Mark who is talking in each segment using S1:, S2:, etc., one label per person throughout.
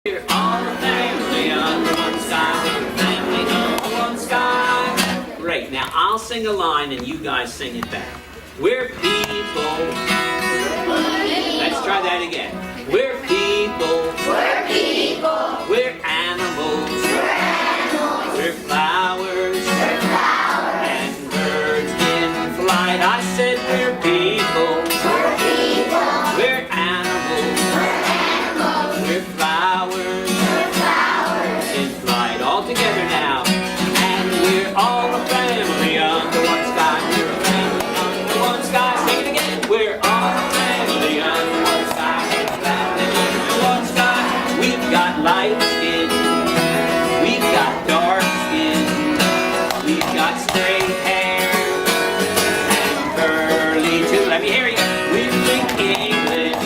S1: We're all a family under one sky. We're a family under one sky. Great. Now I'll sing a line and you guys sing it back. We're people. Let's try that again. We're people.
S2: We're people.
S1: We're animals.
S2: We're animals.
S1: We're flowers.
S2: We're flowers.
S1: And birds in flight. I said we're people.
S2: We're people.
S1: We're animals.
S2: We're animals.
S1: We're flowers.
S2: We're flowers.
S1: In flight. All together now. And we're all a family under one sky. We're a family under one sky. Sing it again. We're all a family under one sky. We're a family under one sky. We've got light skin. We've got dark skin. We've got straight hair. And curly too. Let me hear you. We speak English.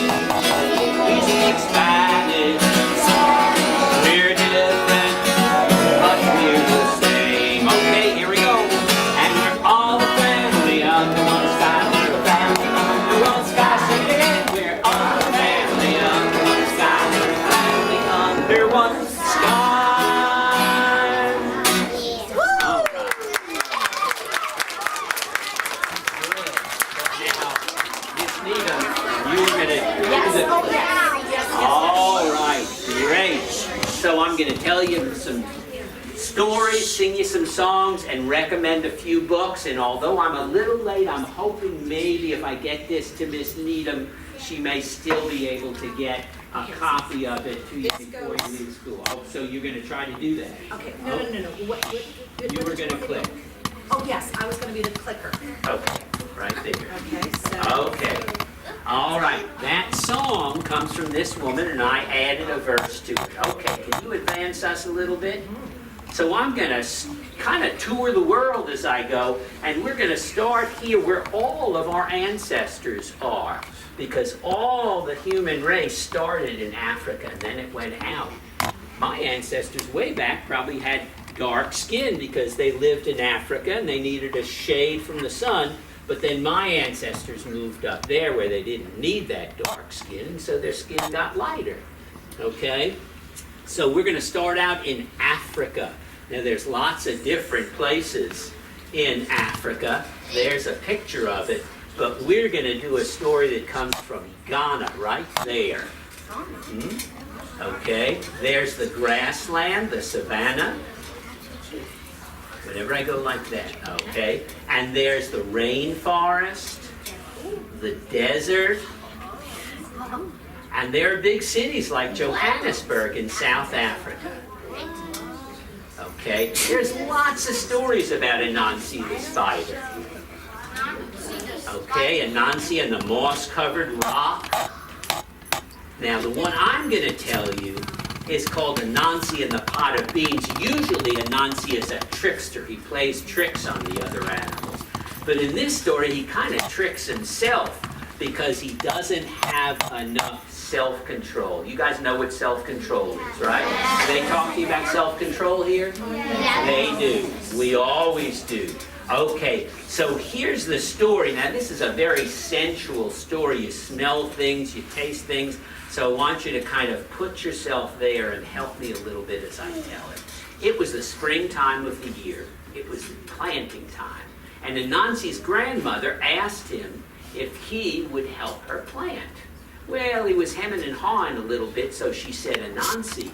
S1: We speak Spanish. We're different, but we're the same. Okay, here we go. And we're all a family under one sky. We're a family under one sky. Sing it again. We're all a family under one sky. We're a family under one sky. All right. Now, Miss Needham, you were going to... All right, great. So I'm going to tell you some stories, sing you some songs, and recommend a few books. And although I'm a little late, I'm hoping maybe if I get this to Miss Needham, she may still be able to get a copy of it to you before you leave school. Oh, so you're going to try to do that?
S3: Okay, no.
S1: You were going to click.
S3: Oh, yes, I was going to be the clicker.
S1: Okay, right there.
S3: Okay, so.
S1: Okay. All right. That song comes from this woman, and I added a verse to it. Okay. Can you advance us a little bit? So I'm going to kind of tour the world as I go, and we're going to start here where all of our ancestors are, because all the human race started in Africa, and then it went out. My ancestors way back probably had dark skin because they lived in Africa and they needed a shade from the sun. But then my ancestors moved up there where they didn't need that dark skin, and so their skin got lighter. Okay? So we're going to start out in Africa. Now there's lots of different places in Africa. There's a picture of it, but we're going to do a story that comes from Ghana right there. Okay? There's the grassland, the savanna. Whenever I go like that, okay? And there's the rainforest, the desert, and there are big cities like Johannesburg in South Africa. Okay? There's lots of stories about Anansi the spider. Okay, Anansi and the moss-covered rock. Now, the one I'm going to tell you is called Anansi and the Pot of Beans. Usually Anansi is a trickster. He plays tricks on the other animals. But in this story, he kind of tricks himself because he doesn't have enough self-control. You guys know what self-control is, right? Do they talk to you about self-control here? They do. We always do. Okay, so here's the story. Now, this is a very sensual story. You smell things, you taste things. So I want you to kind of put yourself there and help me a little bit as I tell it. It was the springtime of the year. It was planting time. And Anansi's grandmother asked him if he would help her plant. Well, he was hemming and hawing a little bit, so she said, Anansi,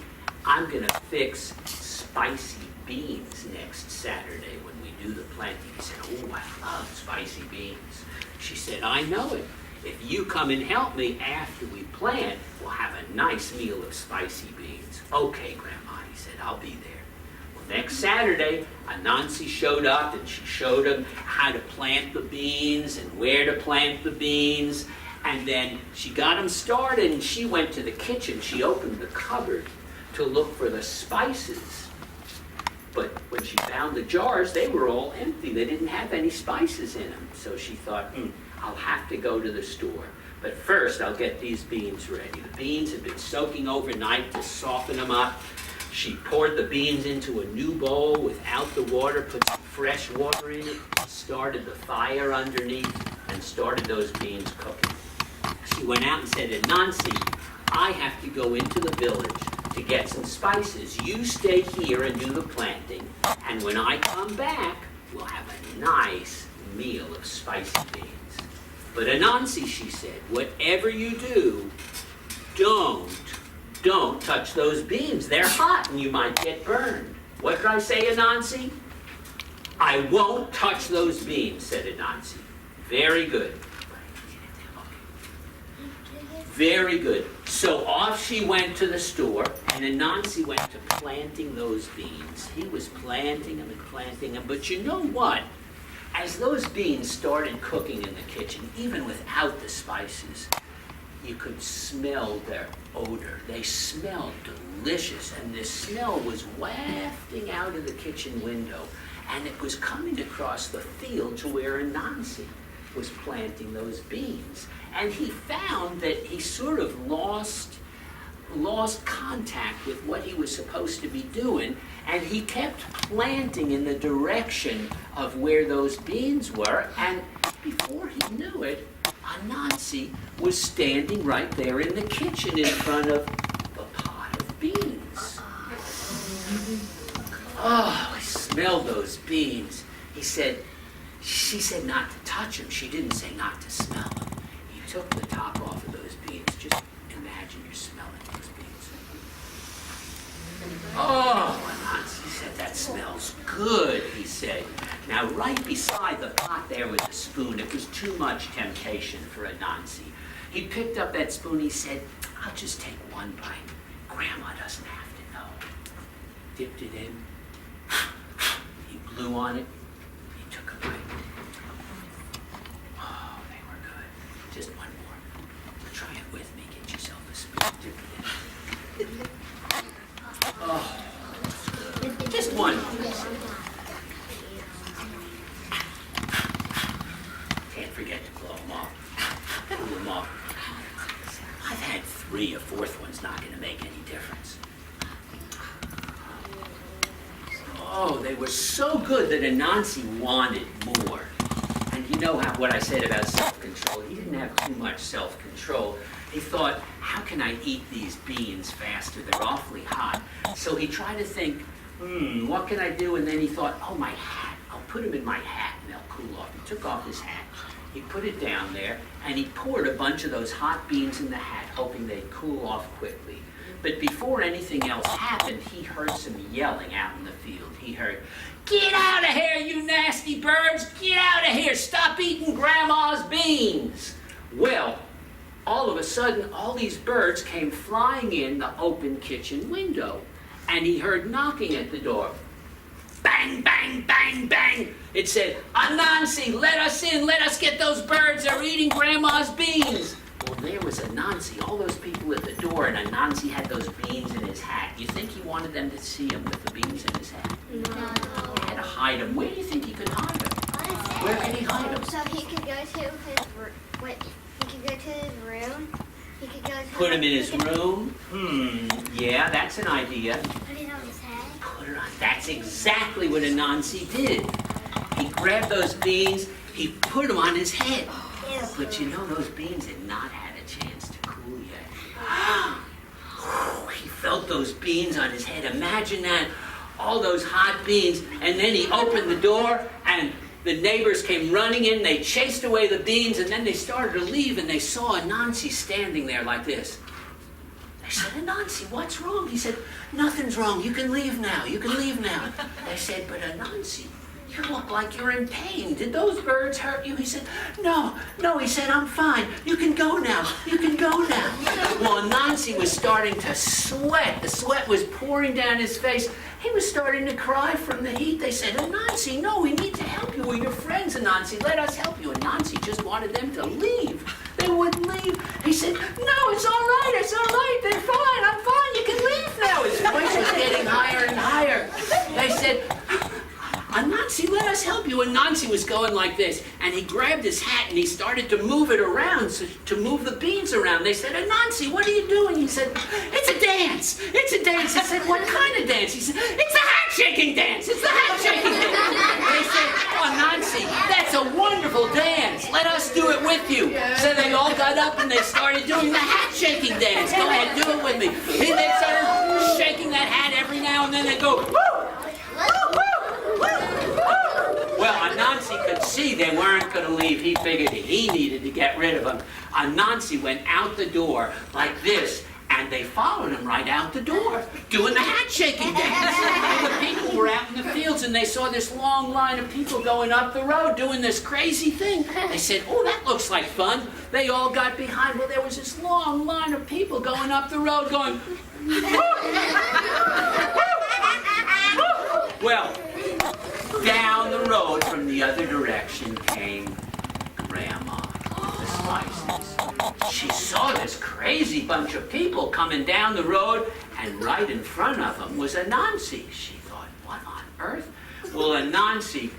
S1: I'm going to fix spicy beans next Saturday when we do the planting. He said, oh, I love spicy beans. She said, I know it. If you come and help me after we plant, we'll have a nice meal of spicy beans. Okay, Grandma, he said, I'll be there. Well, next Saturday, Anansi showed up and she showed him how to plant the beans and where to plant the beans. And then she got him started and she went to the kitchen. She opened the cupboard to look for the spices. But when she found the jars, they were all empty. They didn't have any spices in them. So she thought, I'll have to go to the store. But first, I'll get these beans ready. The beans had been soaking overnight to soften them up. She poured the beans into a new bowl without the water, put some fresh water in it, started the fire underneath, and started those beans cooking. She went out and said, Anansi, I have to go into the village to get some spices. You stay here and do the planting, and when I come back, we'll have a nice meal of spicy beans. But Anansi, she said, whatever you do, don't touch those beans. They're hot and you might get burned. What did I say, Anansi? I won't touch those beans, said Anansi. Very good. Very good. So off she went to the store, and Anansi went to planting those beans. He was planting them and planting them, but you know what? As those beans started cooking in the kitchen, even without the spices, you could smell their odor. They smelled delicious, and this smell was wafting out of the kitchen window, and it was coming across the field to where Anansi was planting those beans. And he found that he sort of lost contact with what he was supposed to be doing, and he kept planting in the direction of where those beans were, and before he knew it, Anansi was standing right there in the kitchen in front of the pot of beans. Oh, he smelled those beans. She said not to touch them. She didn't say not to smell them. He took the top off of those beans. Just imagine you're smelling those beans. Oh, Anansi said, that smells good, he said. Now, right beside the pot there was a spoon. It was too much temptation for Anansi. He picked up that spoon. He said, I'll just take one bite. Grandma doesn't have to know. Dipped it in. He blew on it. He took a bite. Oh, they were good. Just one more. Try it with me. Get yourself a spoon. Dip it in. Oh, just one. Can't forget to blow them off. Cool them off. I've had 3. A 4th one's not going to make any difference. Oh, they were so good that Anansi wanted more. And you know what I said about self-control. He didn't have too much self-control. He thought, how can I eat these beans faster? They're awfully hot. So he tried to think, what can I do? And then he thought, oh, my hat. I'll put them in my hat and they'll cool off. He took off his hat. He put it down there, and he poured a bunch of those hot beans in the hat, hoping they'd cool off quickly. But before anything else happened, he heard some yelling out in the field. He heard, get out of here, you nasty birds! Get out of here! Stop eating Grandma's beans! Well, all of a sudden, all these birds came flying in the open kitchen window, and he heard knocking at the door. Bang, bang, bang, bang! It said, Anansi, let us in, let us get those birds, they're eating Grandma's beans! Well, there was Anansi, all those people at the door, and Anansi had those beans in his hat. You think he wanted them to see him with the beans in his hat?
S2: No.
S1: He had to hide them. Where do you think he could hide them? Where could he hide them?
S2: So he could go to his room. He could go to
S1: Put him in his room? Yeah, that's an idea.
S2: Put it on his head.
S1: Put it on. That's exactly what Anansi did. He grabbed those beans, he put them on his head. But you know, those beans had not had a chance to cool yet. He felt those beans on his head. Imagine that, all those hot beans. And then he opened the door, and the neighbors came running in. They chased away the beans, and then they started to leave, and they saw Anansi standing there like this. They said, Anansi, what's wrong? He said, nothing's wrong. You can leave now. You can leave now. They said, but Anansi, you look like you're in pain. Did those birds hurt you? He said, no. He said, I'm fine. You can go now. You can go now. Well, Anansi was starting to sweat. The sweat was pouring down his face. He was starting to cry from the heat. They said, Anansi, no, we need to help you. We're your friends, Anansi. Let us help you. Anansi just wanted them to leave. They wouldn't leave. He said, no, it's all right. It's all right. They're fine. I'm fine. You can leave now. His voice was getting higher and higher. They said, Anansi, let us help you. And Anansi was going like this, and he grabbed his hat and he started to move it around, to move the beans around. They said, Anansi, what are you doing? He said, it's a dance. It's a dance. He said, what kind of dance? He said, it's a hat-shaking dance. It's the hat-shaking dance. They said, Anansi, that's a wonderful dance. Let us do it with you. So they all got up and they started doing the hat-shaking dance. Go ahead, do it with me. They started and then they go, woo, woo, woo, woo. Well, Anansi could see they weren't going to leave. He figured he needed to get rid of them. Anansi went out the door like this, and they followed him right out the door, doing the hat-shaking dance. And the people were out in the fields, and they saw this long line of people going up the road doing this crazy thing. They said, oh, that looks like fun. They all got behind. Well, there was this long line of people going up the road going, well, down the road from the other direction came Grandma, the Spices. She saw this crazy bunch of people coming down the road, and right in front of them was Anansi. She thought, what on earth? Well, Anansi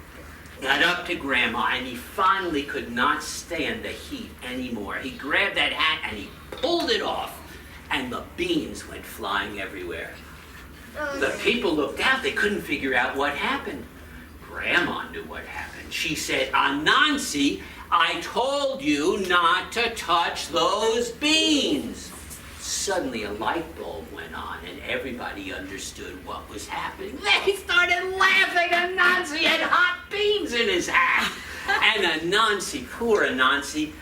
S1: got up to Grandma, and he finally could not stand the heat anymore. He grabbed that hat, and he pulled it off, and the beans went flying everywhere. The people looked out. They couldn't figure out what happened. Grandma knew what happened. She said, Anansi, I told you not to touch those beans. Suddenly a light bulb went on, and everybody understood what was happening. They started laughing. Anansi had hot beans in his hat. And Anansi, poor Anansi,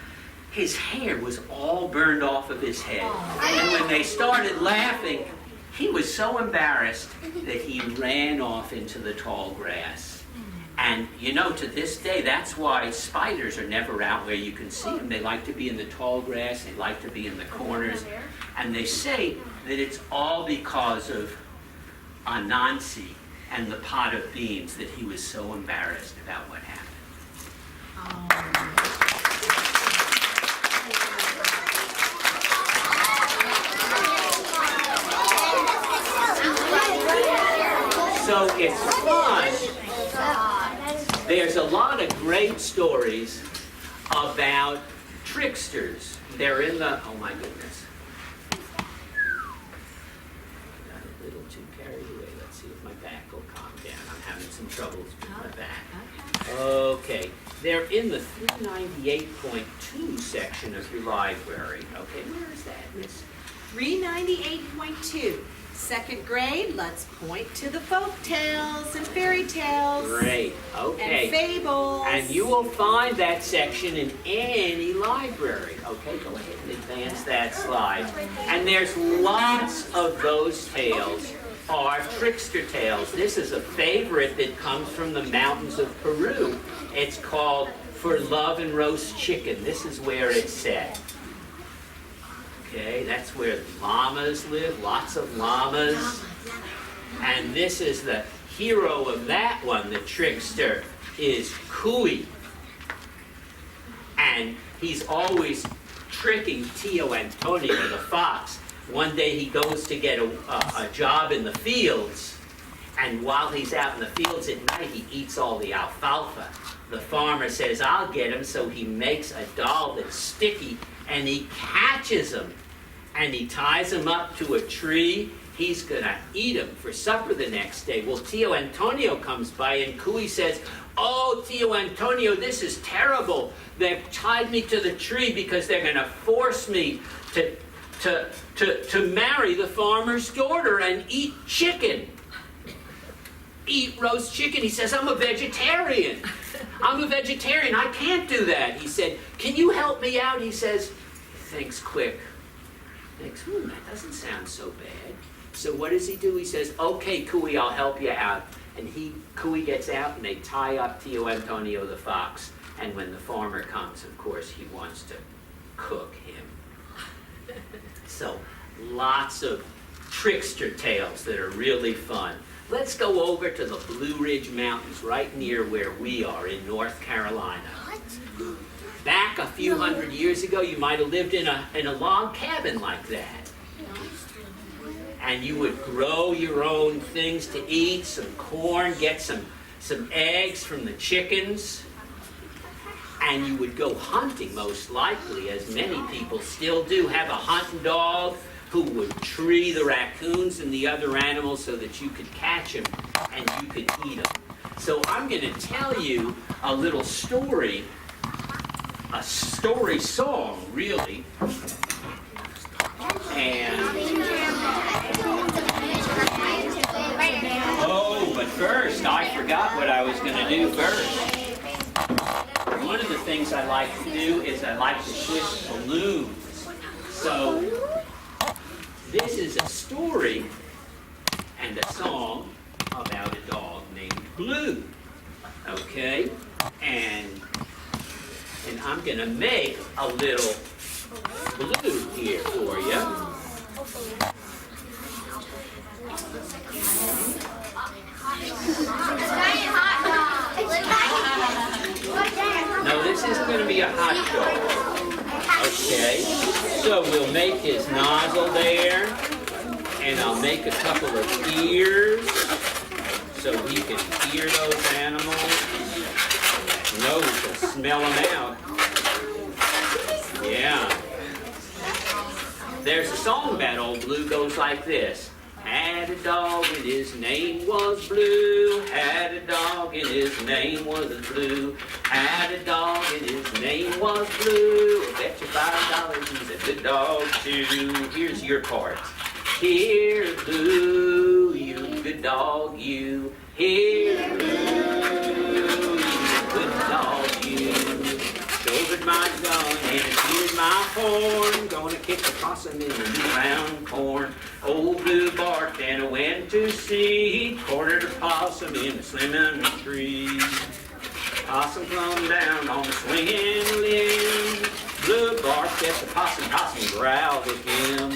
S1: his hair was all burned off of his head. And when they started laughing, he was so embarrassed that he ran off into the tall grass. And you know, to this day, that's why spiders are never out where you can see them. They like to be in the tall grass, they like to be in the corners. And they say that it's all because of Anansi and the pot of beans that he was so embarrassed about what happened. So it's fun. There's a lot of great stories about tricksters. They're in the, oh my goodness. I got a little too carried away. Let's see if my back will calm down. I'm having some troubles with my back. Okay, they're in the 398.2 section of your library. Okay, where is that, Miss?
S3: 398.2. Second grade, let's point to the folk tales and fairy tales.
S1: Great, okay.
S3: And fables.
S1: And you will find that section in any library. Okay, go ahead and advance that slide. And there's lots of those tales are trickster tales. This is a favorite that comes from the mountains of Peru. It's called For Love and Roast Chicken. This is where it's set. Okay, that's where llamas live, lots of llamas. And this is the hero of that one, the trickster, is Kui. And he's always tricking Tio Antonio, the fox. One day he goes to get a job in the fields, and while he's out in the fields at night, he eats all the alfalfa. The farmer says, I'll get him, so he makes a doll that's sticky, and he catches him, and he ties him up to a tree. He's gonna eat him for supper the next day. Well, Tio Antonio comes by, and Kui says, oh, Tio Antonio, this is terrible. They've tied me to the tree because they're gonna force me to marry the farmer's daughter and eat chicken. Eat roast chicken. He says, I'm a vegetarian. I'm a vegetarian. I can't do that. He said, can you help me out? He says, thinks quick. Thinks, that doesn't sound so bad. So what does he do? He says, okay, Kui, I'll help you out. And Kui gets out, and they tie up Tio Antonio the fox. And when the farmer comes, of course, he wants to cook him. So lots of trickster tales that are really fun. Let's go over to the Blue Ridge Mountains, right near where we are in North Carolina. Back a few hundred years ago, you might have lived in a log cabin like that. And you would grow your own things to eat, some corn, get some eggs from the chickens. And you would go hunting, most likely, as many people still do. Have a hunting dog who would tree the raccoons and the other animals so that you could catch them and you could eat them. So I'm going to tell you a little story, a story song, really. And forgot what I was going to do first. One of the things I like to do is I like to twist balloons. So this is a story and a song about a dog named Blue. Okay? And I'm going to make a little blue here for you. No, this isn't going to be a hot dog. Okay, so we'll make his nozzle there, and I'll make a couple of ears so he can hear those animals. Nose to smell them out. Yeah. There's a song about old Blue, goes like this. Had a dog and his name was Blue. Had a dog and his name was Blue. Had a dog and his name was Blue. I bet you $5 he's a good dog too. Here's your part. Here, Blue, you good dog, you. Here, Blue, you good dog, you. Shouldered my gun and here's my horn. Gonna kick the possum in the round corn. Old Blue barked and I went to see. Cornered a possum in a slimming tree. Possum flung down on the swinging limb. Blue barked at the possum, possum growled at him.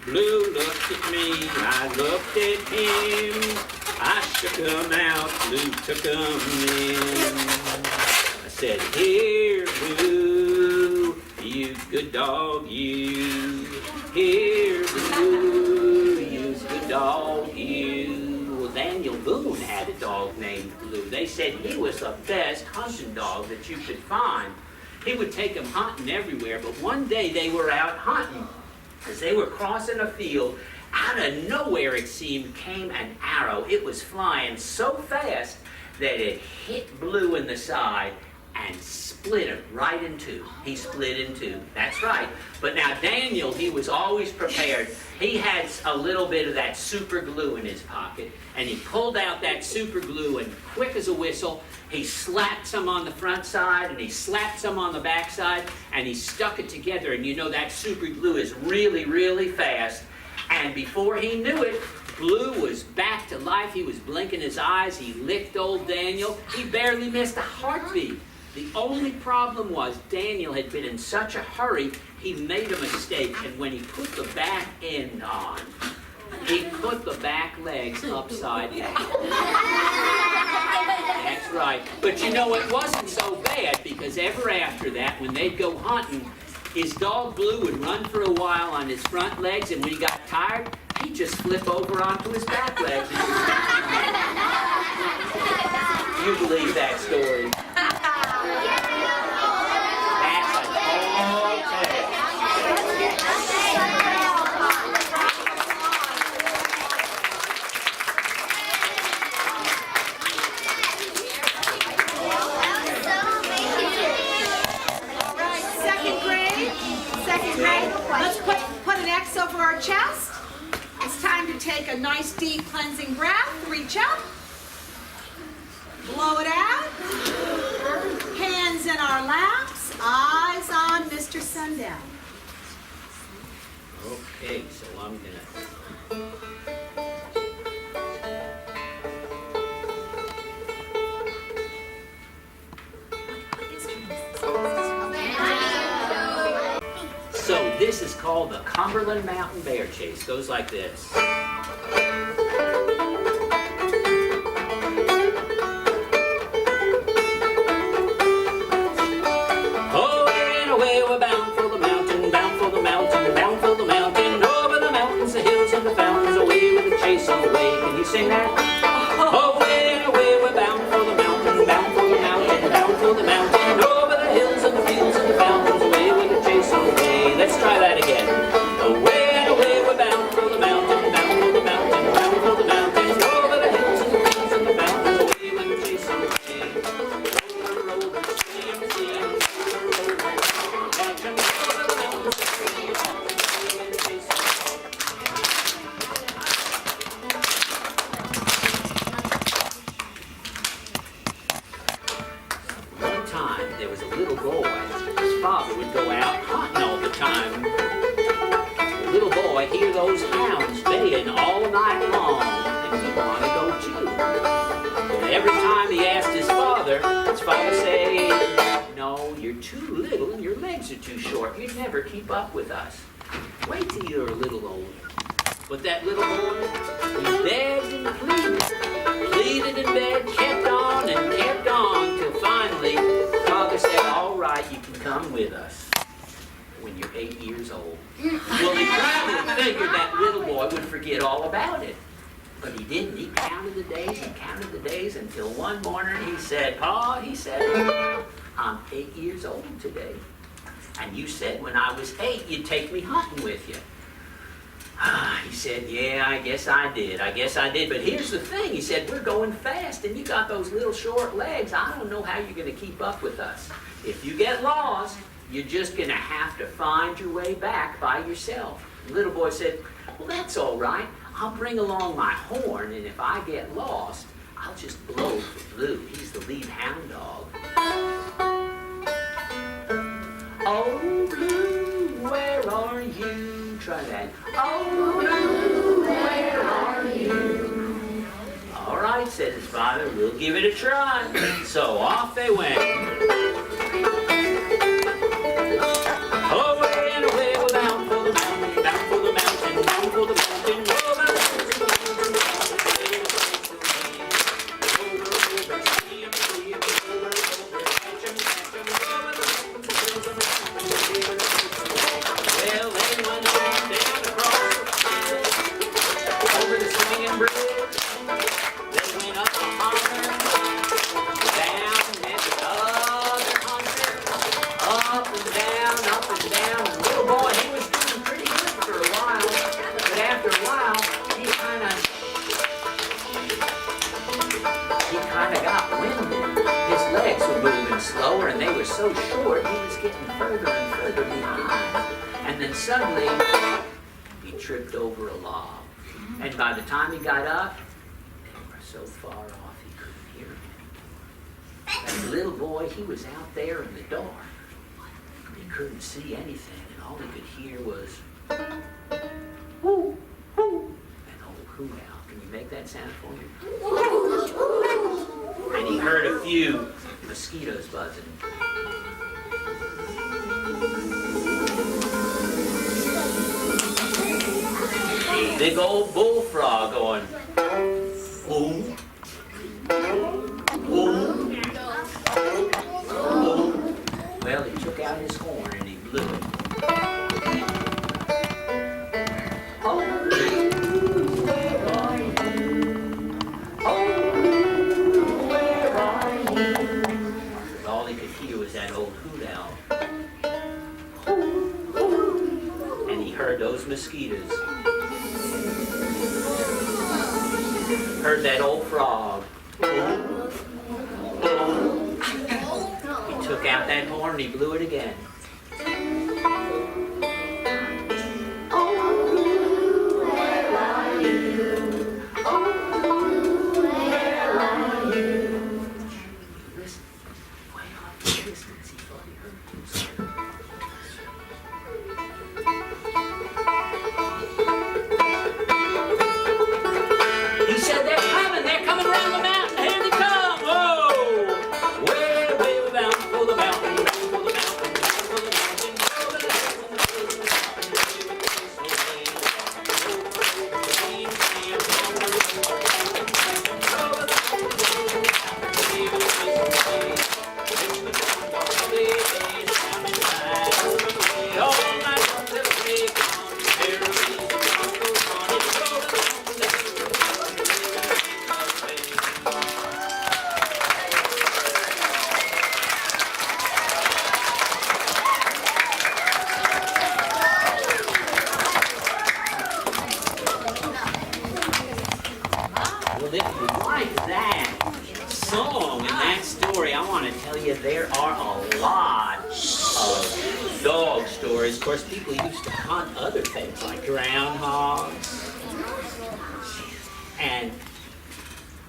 S1: Blue looked at me, I looked at him. I shook him out, Blue took him in. I said, here, Blue, you good dog, you. Here, Blue, you good dog, you. Well, Daniel Boone had a dog named Blue. They said he was the best hunting dog that you could find. He would take him hunting everywhere, but one day they were out hunting. As they were crossing a field, out of nowhere, it seemed, came an arrow. It was flying so fast that it hit Blue in the side and split him right in two. He split in two. That's right. But now Daniel, he was always prepared. He had a little bit of that super glue in his pocket, and he pulled out that super glue, and quick as a whistle, he slapped some on the front side, and he slapped some on the back side, and he stuck it together. And you know that super glue is really, really fast. And before he knew it, Blue was back to life. He was blinking his eyes. He licked old Daniel. He barely missed a heartbeat. The only problem was Daniel had been in such a hurry, he made a mistake. And when he put the back end on, he put the back legs upside down. That's right. But you know, it wasn't so bad, because ever after that, when they'd go hunting, his dog Blue would run for a while on his front legs, and when he got tired, he'd just flip over onto his back legs. You believe that story? That's a tall tale.
S3: All right, second grade. Let's put an X over our chest. It's time to take a nice deep cleansing breath. Reach up. Blow it out. Hands in our laps. Eyes on Mr. Sundell.
S1: Okay, so I'm gonna... So this is called the Cumberland Mountain Bear Chase. Goes like this. Oh, and away we're bound for the mountain, bound for the mountain, bound for the mountain. Over the mountains, the hills, and the fountains, away with the chase on the way. Can you sing that? Away and away we're bound for the mountain, bound for the mountain, bound for the mountain. Over the hills and the fields and the fountains, away with the chase on the way. Let's try that again. Away and away we're bound for the mountain, bound for the mountain, bound for the mountain. Over the hills and the fields and the fountains, away with the chase on the way. Roller, roller, steam, steam, roller, roller. Watch 'em over the mountains, away with the chase on the way. night long, and he'd want to go too. But every time he asked his father said, "No, you're too little and your legs are too short. You'd never keep up with us. Wait till you're a little older." But that little boy, he begged and pleaded and begged, kept on and kept on, till finally Father said, "All right, you can come with us when you're 8 years old." Well, he probably figured that little boy would forget all about it. But he didn't. He counted the days until one morning he said, "Pa," he said, "I'm 8 years old today. And you said when I was 8 you'd take me hunting with you." He said, "Yeah, I guess I did. But here's the thing," he said, "we're going fast and you got those little short legs. I don't know how you're going to keep up with us. If you get lost, you're just going to have to find your way back by yourself." The little boy said, "Well, that's all right. I'll bring along my horn, and if I get lost, I'll just blow for Blue. He's the lead hound dog." "Oh, Blue, where are you?" Try that. "Oh, Blue, where are you?" "All right," said his father, "we'll give it a try." So off they went. Away and away, down for the mountain, down for the mountain, down for the mountain. Slower, and they were so short, he was getting further and further behind. And then suddenly, he tripped over a log. And by the time he got up, they were so far off he couldn't hear him. And the little boy, he was out there in the dark. He couldn't see anything, and all he could hear was, "Whoo, whoo," an old hoot owl. Can you make that sound for me? And he heard a few mosquitoes buzzing. A big old bullfrog going, "Boom, boom, boom." Well, he took out his horn and he blew it. "Oh, where are you? Oh, where are you?" All he could hear was that old hoot owl. And he heard those mosquitoes. Heard that old frog. He took out that horn and he blew it again. There are a lot of dog stories. Of course, people used to hunt other things like groundhogs. And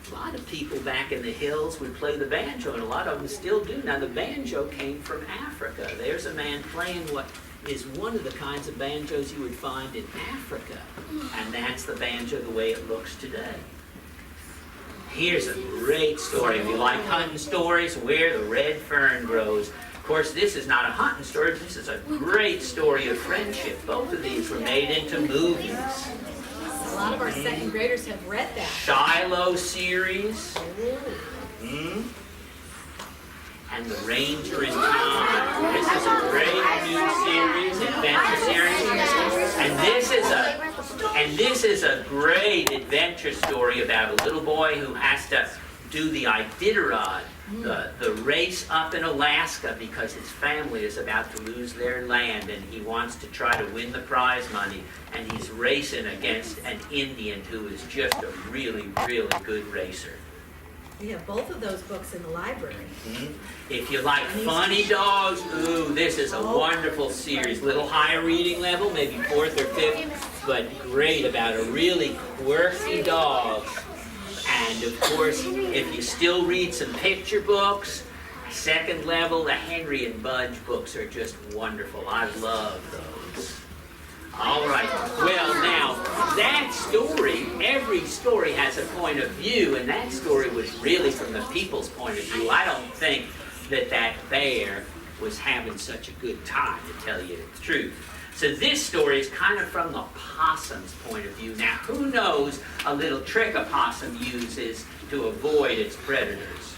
S1: a lot of people back in the hills would play the banjo, and a lot of them still do. Now, the banjo came from Africa. There's a man playing what is one of the kinds of banjos you would find in Africa. And that's the banjo the way it looks today. Here's a great story. If you like hunting stories, Where the Red Fern Grows. Of course, this is not a hunting story. This is a great story of friendship. Both of these were made into movies.
S3: A lot of our second graders have read that.
S1: Shiloh series. And The Ranger in Time. This is a great new series, adventure series. And this is a great adventure story about a little boy who has to do the Iditarod, the race up in Alaska, because his family is about to lose their land and he wants to try to win the prize money. And he's racing against an Indian who is just a really, really good racer.
S3: We have both of those books in the library.
S1: If you like funny dogs, ooh, this is a wonderful series. Little higher reading level, maybe 4th or 5th, but great about a really quirky dog. And of course, if you still read some picture books, 2nd level, the Henry and Budge books are just wonderful. I love those. All right, well now, that story, every story has a point of view, and that story was really from the people's point of view. I don't think that that bear was having such a good time, to tell you the truth. So this story is kind of from the possum's point of view. Now, who knows a little trick a possum uses to avoid its predators?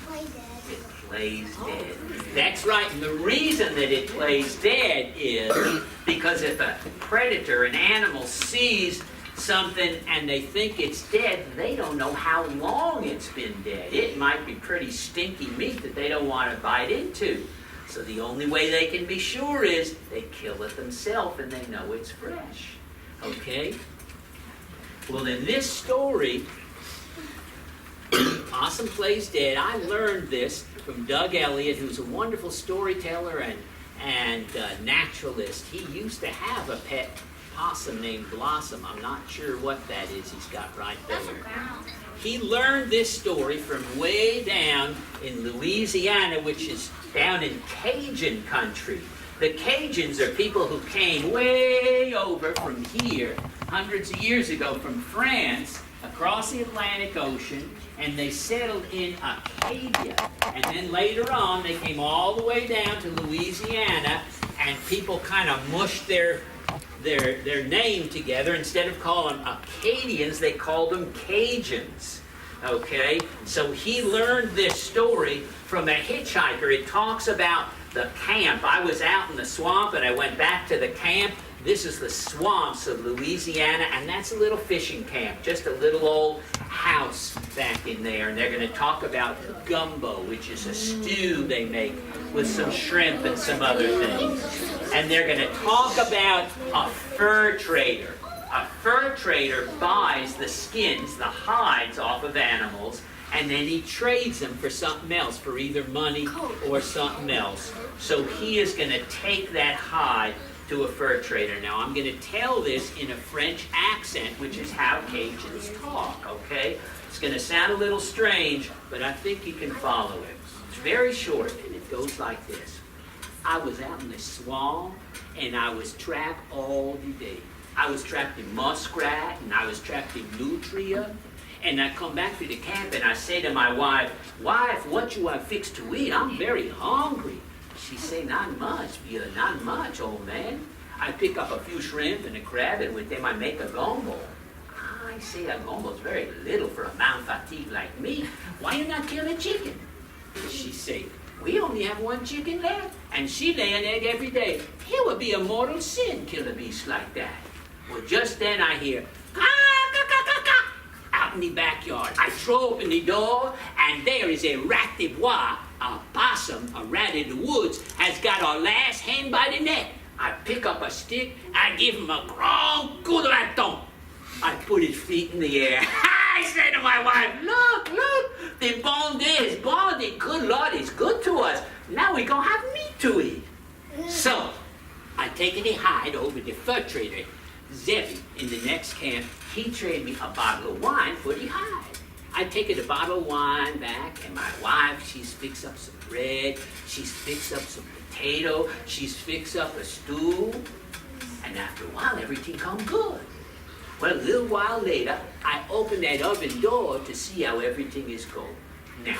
S1: It plays dead. That's right, and the reason that it plays dead is because if a predator, an animal, sees something and they think it's dead, they don't know how long it's been dead. It might be pretty stinky meat that they don't want to bite into. So the only way they can be sure is they kill it themselves and they know it's fresh. Okay? Well, in this story, Possum Plays Dead, I learned this from Doug Elliott, who's a wonderful storyteller and naturalist. He used to have a pet possum named Blossom. I'm not sure what that is he's got right there. He learned this story from way down in Louisiana, which is down in Cajun country. The Cajuns are people who came way over from here, hundreds of years ago, from France, across the Atlantic Ocean, and they settled in Acadia. And then later on, they came all the way down to Louisiana, and people kind of mushed their name together. Instead of calling them Acadians, they called them Cajuns. Okay? So he learned this story from a hitchhiker. It talks about the camp. I was out in the swamp, and I went back to the camp. This is the swamps of Louisiana, and that's a little fishing camp, just a little old house back in there. And they're going to talk about gumbo, which is a stew they make with some shrimp and some other things. And they're going to talk about a fur trader. A fur trader buys the skins, the hides off of animals, and then he trades them for something else, for either money or something else. So he is going to take that hide to a fur trader. Now, I'm going to tell this in a French accent, which is how Cajuns talk, okay? It's going to sound a little strange, but I think you can follow it. It's very short, and it goes like this. I was out in the swamp, and I was trapped all the day. I was trapped in muskrat, and I was trapped in nutria. And I come back to the camp, and I say to my wife, what you have fixed to eat? I'm very hungry. She say, not much, not much, old man. I pick up a few shrimp and a crab, and with them I make a gumbo. I say a gumbo is very little for a man fatigue like me. Why you not kill a chicken? She say, we only have one chicken left, and she lay an egg every day. It would be a mortal sin kill a beast like that. Well, just then I hear, out in the backyard. I throw open the door, and there is a rat de bois, a possum, a rat in the woods, has got our last hen by the neck. I pick up a stick, I give him a grand coup de raton. I put his feet in the air. I say to my wife, look, the bone is bonded. Good Lord, he's good to us. Now we're going to have meat to eat. So, I take the hide over to fur trader, Zebby, in the next camp. He traded me a bottle of wine for the hide. I take the bottle of wine back, and my wife, she's fixed up some bread, she's fixed up some potato. She's fix up a stew. And after a while, everything come good. Well, a little while later, I open that oven door to see how everything is going. Now,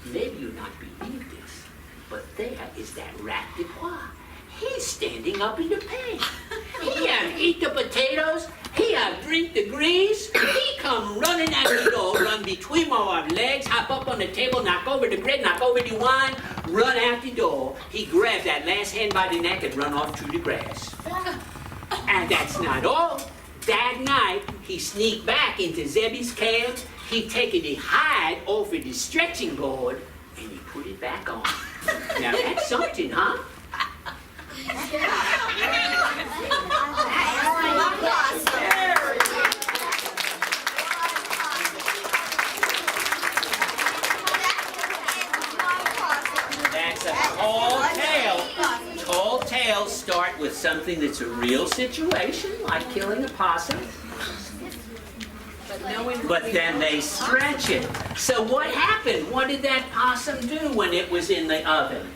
S1: maybe you'll not believe this, but there is that rat de pois. He's standing up in the pan. He have eat the potatoes. He have drink the grease. He come running at the door, run between our legs, hop up on the table, knock over the bread, knock over the wine, run out the door. He grab that last hen by the neck and run off through the grass. And that's not all. That night, he sneaked back into Zebby's camp. He taken the hide off of the stretching board and he put it back on. Now that's something, huh? That's a tall tale. Tall tales start with something that's a real situation, like killing a possum. But then they stretch it. So what happened? What did that possum do when it was in the oven?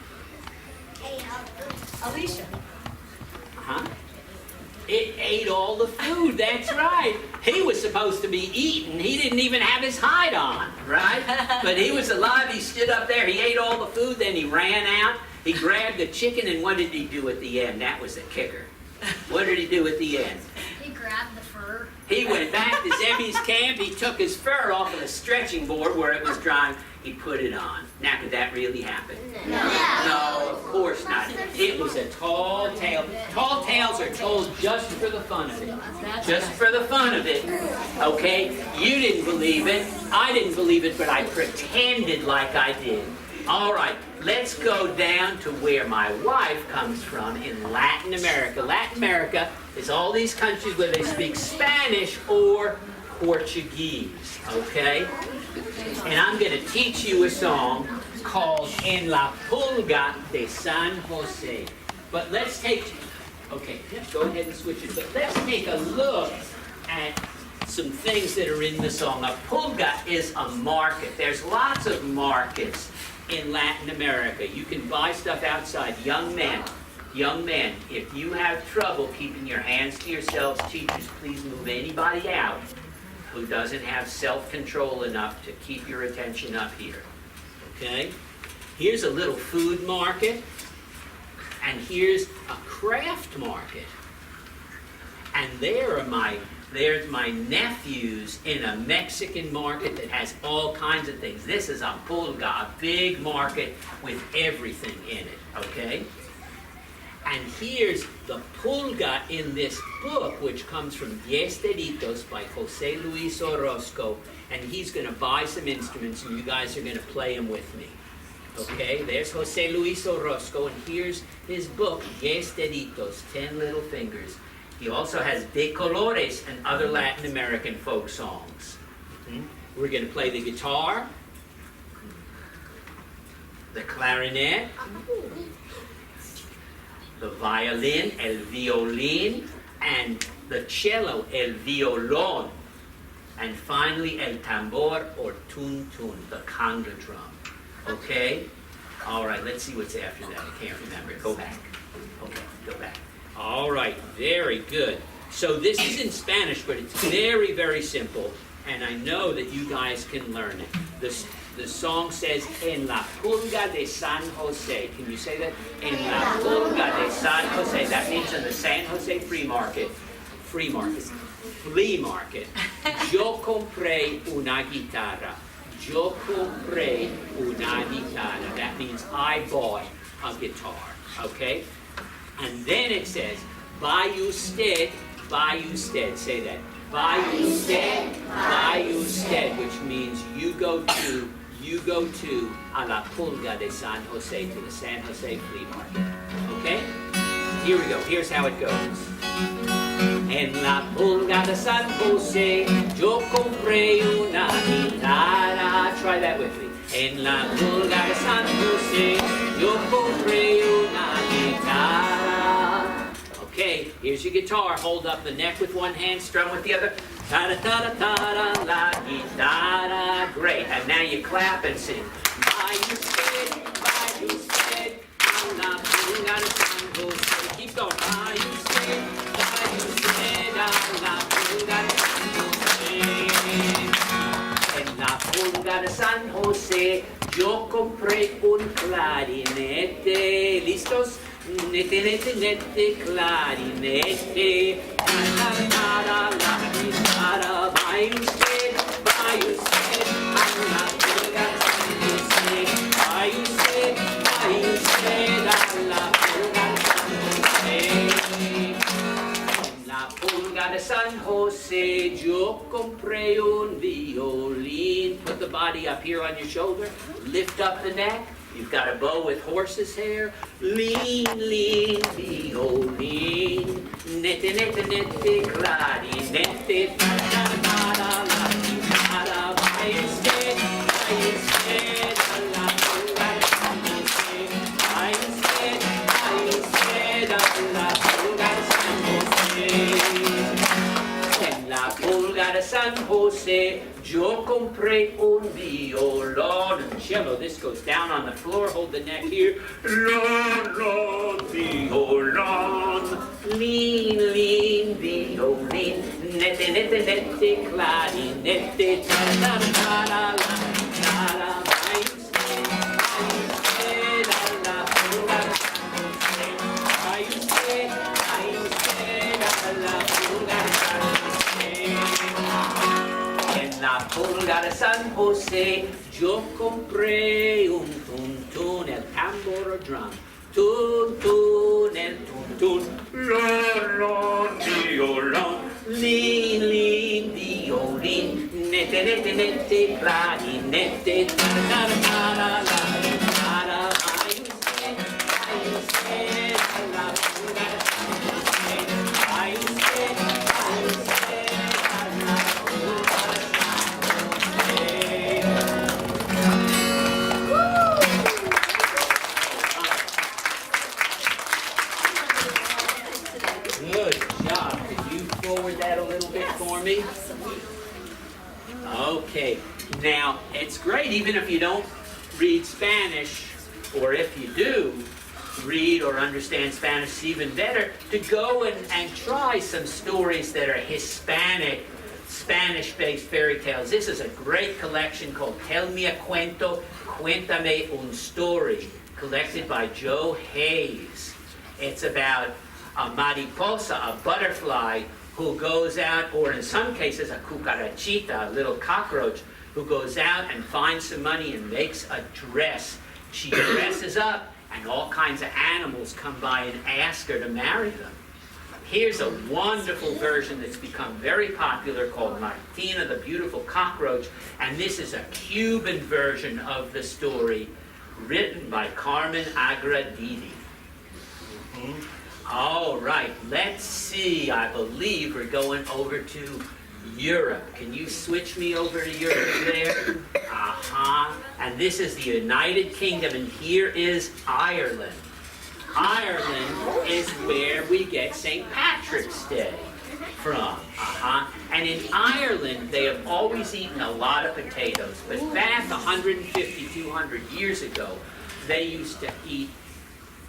S3: Alicia.
S1: Huh? It ate all the food, that's right. He was supposed to be eaten. He didn't even have his hide on, right? But he was alive. He stood up there. He ate all the food. Then he ran out. He grabbed the chicken, and what did he do at the end? That was the kicker. What did he do at the end?
S2: He grabbed the fur.
S1: He went back to Zemmy's camp. He took his fur off of the stretching board where it was drying. He put it on. Now, could that really happen? No, of course not. It was a tall tale. Tall tales are told just for the fun of it. Just for the fun of it. Okay? You didn't believe it. I didn't believe it, but I pretended like I did. All right, let's go down to where my wife comes from in Latin America. Latin America is all these countries where they speak Spanish or Portuguese, okay? And I'm going to teach you a song called En la Pulga de San Jose. But let's take, okay, go ahead and switch it. But let's take a look at some things that are in the song. A pulga is a market. There's lots of markets in Latin America. You can buy stuff outside. Young men, if you have trouble keeping your hands to yourselves, teachers, please move anybody out who doesn't have self-control enough to keep your attention up here. Okay? Here's a little food market, and here's a craft market. And there's my nephews in a Mexican market that has all kinds of things. This is a pulga, a big market with everything in it, okay? And here's the pulga in this book, which comes from Diez Deditos by Jose Luis Orozco, and he's going to buy some instruments, and you guys are going to play them with me. Okay, there's Jose Luis Orozco, and here's his book, Diez Deditos, 10 Little Fingers. He also has De Colores and other Latin American folk songs. We're going to play the guitar, the clarinet, the violin, el violin, and the cello, el violón, and finally el tambor or tun-tun, the conga drum. Okay? All right, let's see what's after that. I can't remember. Go back. Okay, go back. All right, very good. So this is in Spanish, but it's very, very simple, and I know that you guys can learn it. The song says, En la Pulga de San Jose. Can you say that? En la Pulga de San Jose. That means in the San Jose flea market. Yo compré una guitarra. Yo compré una guitarra. That means I bought a guitar. Okay? And then it says, by usted, say that. By usted, which means you go to a la Pulga de San Jose, to the San Jose flea market. Okay? Here we go. Here's how it goes. En la Pulga de San Jose, yo compré una guitarra. Try that with me. En la Pulga de San Jose, yo compré una guitarra. Okay, here's your guitar. Hold up the neck with one hand, strum with the other. Ta-da-ta-da-ta-da, la guitarra. Great, and now you clap and sing. By usted, en la Pulga got a San Jose. Keep going. La pulga de San Jose. En la pulga de San Jose yo compré un clarinete. ¿Listos? Nete, nete, nete, clarinete. La guitarra. Vaya usted, vaya usted. A la pulga de San Jose. Vaya usted, vaya usted. A la pulga de San Jose. La pulga de San Jose, yo compré un violín. Put the body up here on your shoulder. Lift up the neck. You've got a bow with horse's hair. Lean, lean, violin. Nete, nete, nete, clarinete. Ta-ta-ta-ta, la guitarra. Vaya usted, vaya usted. A la pulga de San Jose. Vaya usted, vaya usted. A la pulga de San Jose. En la pulga de San Jose, yo compré un violón. And cello, this goes down on the floor. Hold the neck here. La, la, violón. Lean, lean, violin. Nete, nete, nete, clarinete. Ta, ta, ta, la, la, ta, la. Vaya usted, vaya usted. A la pulga de San Jose. Vaya usted, vaya usted. A la pulga de San Jose. En la pulga de San Jose, yo compré un tuntún, el tambor o drum. Tuntún, el tuntún. La, la, violón. Lean, lean, violín. Nete, nete, nete, clarinete. Ta, ta, ta, la, la, ta, la. Vaya usted, vaya usted. A la pulga de San Jose. Vaya usted, vaya usted. A la pulga de San Jose. Good job. Could you forward that a little bit for me? Okay. Now, it's great even if you don't read Spanish, or if you do read or understand Spanish, it's even better to go and try some stories that are Hispanic, Spanish-based fairy tales. This is a great collection called Tell Me a Cuento, Cuéntame un Story, collected by Joe Hayes. It's about a mariposa, a butterfly, who goes out, or in some cases a cucarachita, a little cockroach, who goes out and finds some money and makes a dress. She dresses up, and all kinds of animals come by and ask her to marry them. Here's a wonderful version that's become very popular called Martina the Beautiful Cockroach, and this is a Cuban version of the story written by Carmen Agradidi. All right, let's see. I believe we're going over to Europe. Can you switch me over to Europe there? And this is the United Kingdom, and here is Ireland. Ireland is where we get St. Patrick's Day from. And in Ireland, they have always eaten a lot of potatoes. But back 150, 200 years ago, they used to eat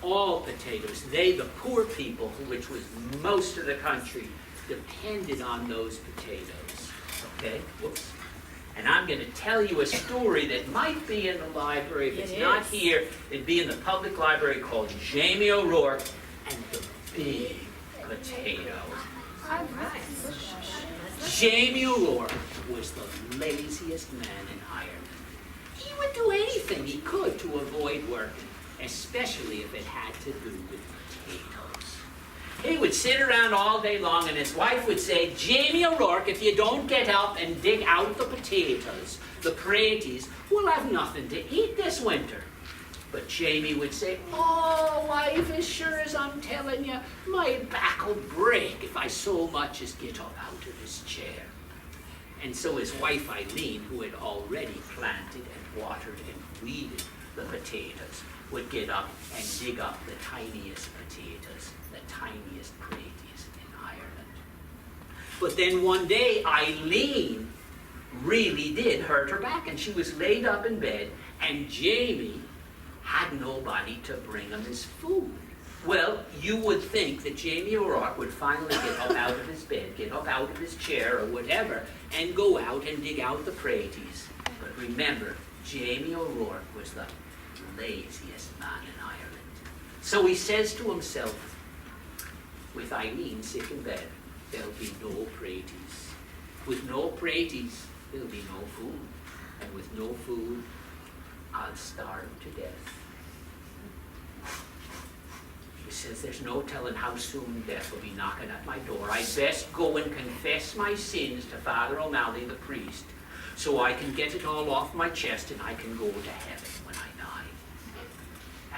S1: all potatoes. They, the poor people, which was most of the country, depended on those potatoes. Okay? Whoops. And I'm going to tell you a story that might be in the library. If it's not here, it'd be in the public library, called Jamie O'Rourke and the Big Potato.
S3: All right.
S1: Jamie O'Rourke was the laziest man in Ireland. He would do anything he could to avoid working, especially if it had to do with potatoes. He would sit around all day long, and his wife would say, Jamie O'Rourke, if you don't get up and dig out the potatoes, the praties, we'll have nothing to eat this winter. But Jamie would say, oh, wife, as sure as I'm telling you, my back'll break if I so much as get up out of this chair. And so his wife Eileen, who had already planted and watered and weeded the potatoes, would get up and dig up the tiniest potatoes, the tiniest praties in Ireland. But then one day, Eileen really did hurt her back, and she was laid up in bed, and Jamie had nobody to bring him his food. Well, you would think that Jamie O'Rourke would finally get up out of his bed, get up out of his chair or whatever, and go out and dig out the praties. But remember, Jamie O'Rourke was the laziest man in Ireland. So he says to himself, with Eileen sick in bed, there'll be no praties. With no praties, there'll be no food. And with no food, I'll starve to death. He says, there's no telling how soon death will be knocking at my door. I'd best go and confess my sins to Father O'Malley, the priest, so I can get it all off my chest and I can go to heaven when I die.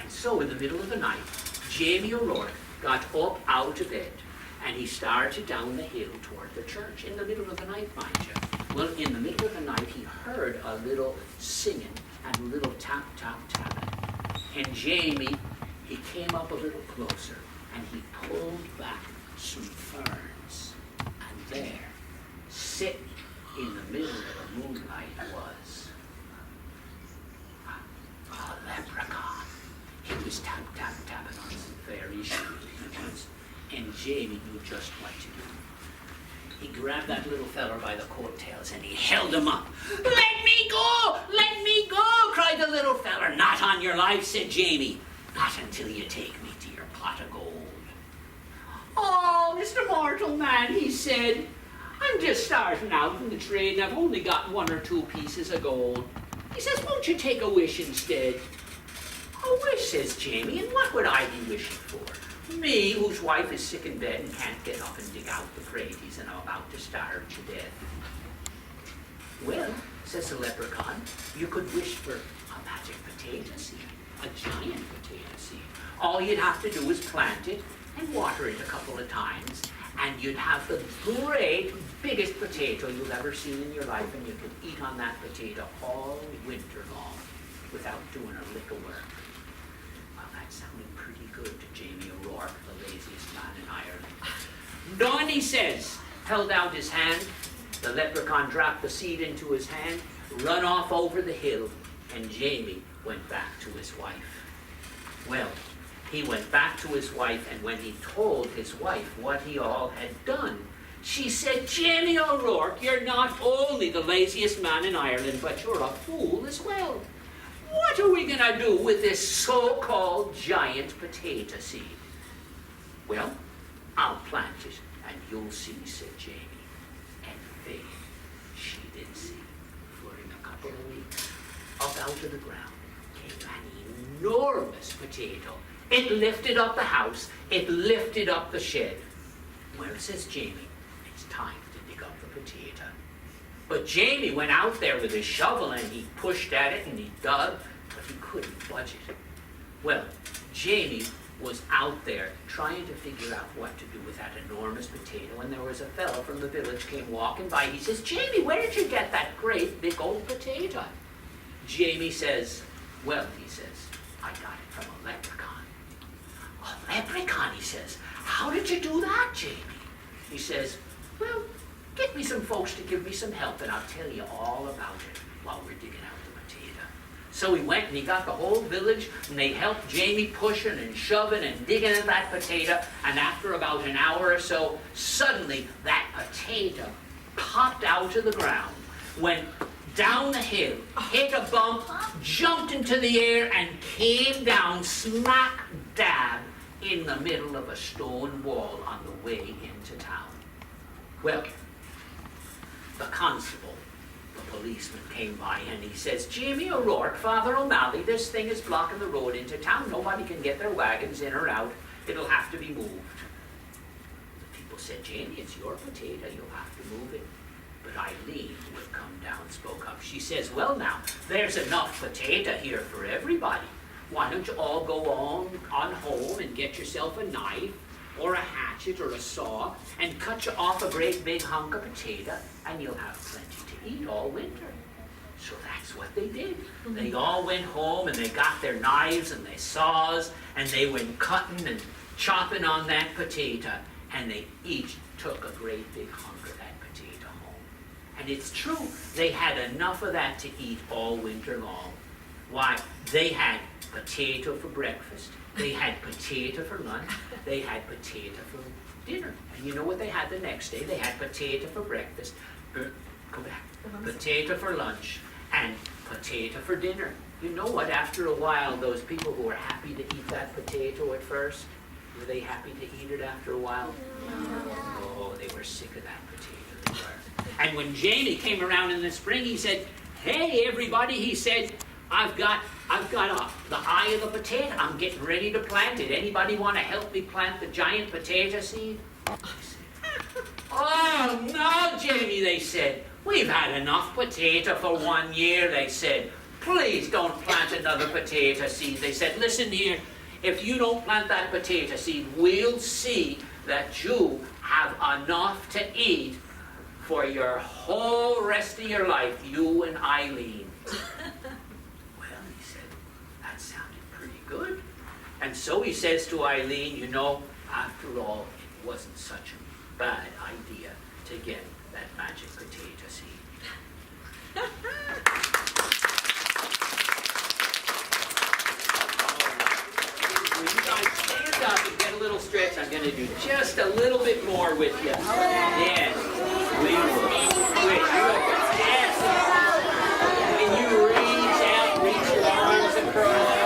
S1: And so in the middle of the night, Jamie O'Rourke got up out of bed and he started down the hill toward the church in the middle of the night, mind you. Well, in the middle of the night, he heard a little singing and a little tap, tap, tapping. And Jamie, he came up a little closer and he pulled back some ferns. And there, sitting in the middle of the moonlight was a leprechaun. He was tap, tap, tapping on some fairy shoes. And Jamie knew just what to do. He grabbed that little feller by the coattails and he held him up. "Let me go! Let me go!" cried the little feller. "Not on your life," said Jamie. "Not until you take me to your pot of gold." "Oh, Mr. Mortal Man," he said, "I'm just starting out in the trade and I've only got 1 or 2 pieces of gold." He says, "Won't you take a wish instead?" "A wish," says Jamie, "and what would I be wishing for? Me, whose wife is sick in bed and can't get up and dig out the praties and I'm about to starve to death." "Well," says the leprechaun, "you could wish for a magic potato seed, a giant potato seed. All you'd have to do is plant it and water it a couple of times, and you'd have the great, biggest potato you've ever seen in your life, and you could eat on that potato all winter long without doing a lick of work." Well, that sounded pretty good to Jamie O'Rourke, the laziest man in Ireland. "Done," he says, held out his hand. The leprechaun dropped the seed into his hand, run off over the hill, and Jamie went back to his wife. Well, he went back to his wife, and when he told his wife what he all had done, she said, "Jamie O'Rourke, you're not only the laziest man in Ireland, but you're a fool as well. What are we going to do with this so-called giant potato seed?" "Well, I'll plant it, and you'll see," said Jamie. And faith, she did see. For in a couple of weeks, up out of the ground came an enormous potato. It lifted up the house. It lifted up the shed. "Well," says Jamie, "it's time to dig up the potato." But Jamie went out there with his shovel and he pushed at it and he dug, but he couldn't budge it. Well, Jamie was out there trying to figure out what to do with that enormous potato, and there was a fellow from the village came walking by. He says, "Jamie, where did you get that great big old potato?" Jamie says, "Well," he says, "I got it from a leprechaun." "A leprechaun," he says. "How did you do that, Jamie?" He says, "Well, get me some folks to give me some help and I'll tell you all about it while we're digging out the potato." So he went and he got the whole village and they helped Jamie pushing and shoving and digging at that potato, and after about an hour or so, suddenly that potato popped out of the ground, went down the hill, hit a bump, jumped into the air and came down smack dab in the middle of a stone wall on the way into town. Well, the constable, the policeman, came by and he says, "Jamie O'Rourke, Father O'Malley, this thing is blocking the road into town. Nobody can get their wagons in or out. It'll have to be moved." The people said, "Jamie, it's your potato. You'll have to move it." But Eileen, who had come down, spoke up. She says, "Well now, there's enough potato here for everybody. Why don't you all go on home and get yourself a knife or a hatchet or a saw and cut you off a great big hunk of potato, and you'll have plenty to eat all winter." So that's what they did. They all went home and they got their knives and their saws and they went cutting and chopping on that potato, and they each took a great big hunk of that potato home. And it's true, they had enough of that to eat all winter long. Why, they had potato for breakfast, they had potato for lunch, they had potato for dinner. And you know what they had the next day? They had potato for breakfast, go back, potato for lunch, and potato for dinner. You know what? After a while, those people who were happy to eat that potato at first, were they happy to eat it after a while? Oh, they were sick of that potato. They were. And when Jamie came around in the spring, he said, "Hey, everybody," he said, I've got the eye of the potato. I'm getting ready to plant it. Anybody want to help me plant the giant potato seed?" "Oh, no, Jamie," they said. "We've had enough potato for 1 year," they said. "Please don't plant another potato seed." They said, "Listen here, if you don't plant that potato seed, we'll see that you have enough to eat for your whole rest of your life, you and Eileen." Well, he said, that sounded pretty good. And so he says to Eileen, "You know, after all, it wasn't such a bad idea to get that magic potato seed." Will you guys stand up and get a little stretch? I'm going to do just a little bit more with you. Yes. We will. Wait, yes. Can you reach out, reach your arms across?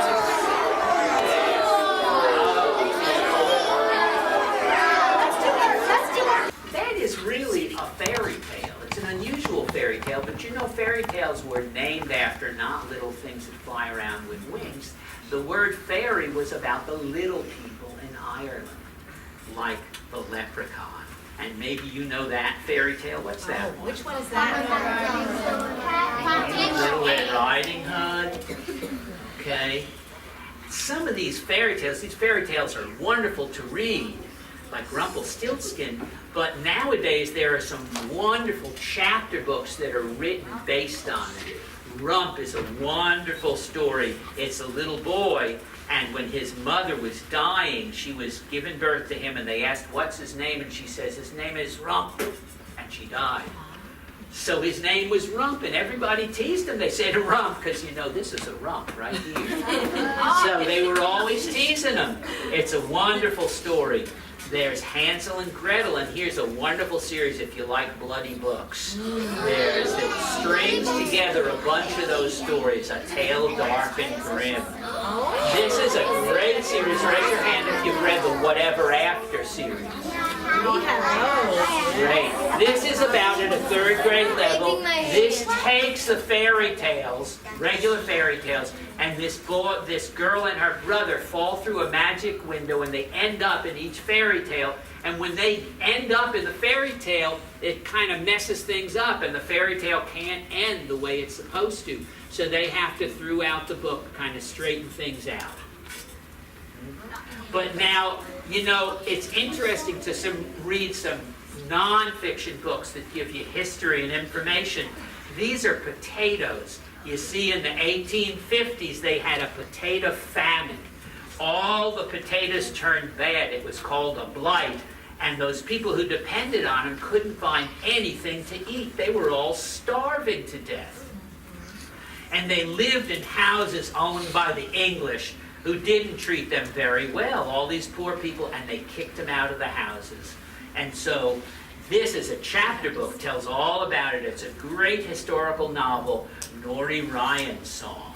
S1: That is really a fairy tale. It's an unusual fairy tale, but you know fairy tales were named after not little things that fly around with wings. The word fairy was about the little people in Ireland, like the leprechaun. And maybe you know that fairy tale. What's that one?
S3: Which one is that?
S1: Little Red Riding Hood. Okay. Some of these fairy tales are wonderful to read, like Rumpelstiltskin, but nowadays there are some wonderful chapter books that are written based on it. Rump is a wonderful story. It's a little boy, and when his mother was dying, she was giving birth to him, and they asked, "What's his name?" And she says, "His name is Rump," and she died. So his name was Rump, and everybody teased him. They said Rump, because you know this is a rump right here. So they were always teasing him. It's a wonderful story. There's Hansel and Gretel, and here's a wonderful series if you like bloody books. There's it strings together a bunch of those stories, A Tale Dark and Grim. This is a great series. Raise your hand if you've read the Whatever After series. Great. This is about at a third grade level. This takes the fairy tales, regular fairy tales, and this girl and her brother fall through a magic window, and they end up in each fairy tale. And when they end up in the fairy tale, it kind of messes things up, and the fairy tale can't end the way it's supposed to. So they have to, throughout the book, kind of straighten things out. But now, you know, it's interesting to read some non-fiction books that give you history and information. These are potatoes. You see, in the 1850s, they had a potato famine. All the potatoes turned bad. It was called a blight. And those people who depended on them couldn't find anything to eat. They were all starving to death. And they lived in houses owned by the English, who didn't treat them very well, all these poor people, and they kicked them out of the houses. And so this is a chapter book, tells all about it. It's a great historical novel, Nori Ryan's song.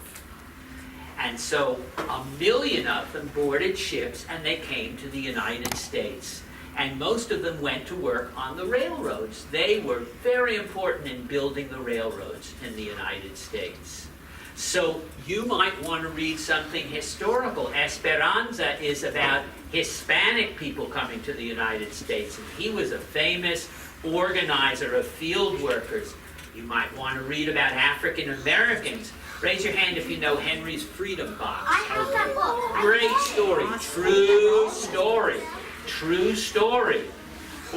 S1: And so 1 million of them boarded ships, and they came to the United States. And most of them went to work on the railroads. They were very important in building the railroads in the United States. So you might want to read something historical. Esperanza is about Hispanic people coming to the United States, and he was a famous organizer of field workers. You might want to read about African Americans. Raise your hand if you know Henry's Freedom Box.
S2: I have that book.
S1: Great story. True story. True story.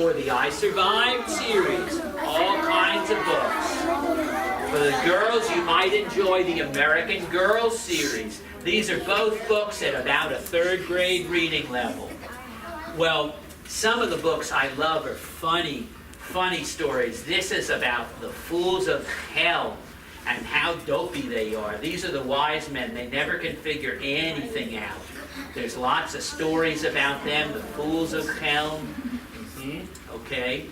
S1: Or the I Survived series. All kinds of books. For the girls, you might enjoy the American Girls series. These are both books at about a third grade reading level. Well, some of the books I love are funny stories. This is about the Fools of Hell. and how dopey they are. These are the wise men. They never can figure anything out. There's lots of stories about them, the fools of Helm. Okay.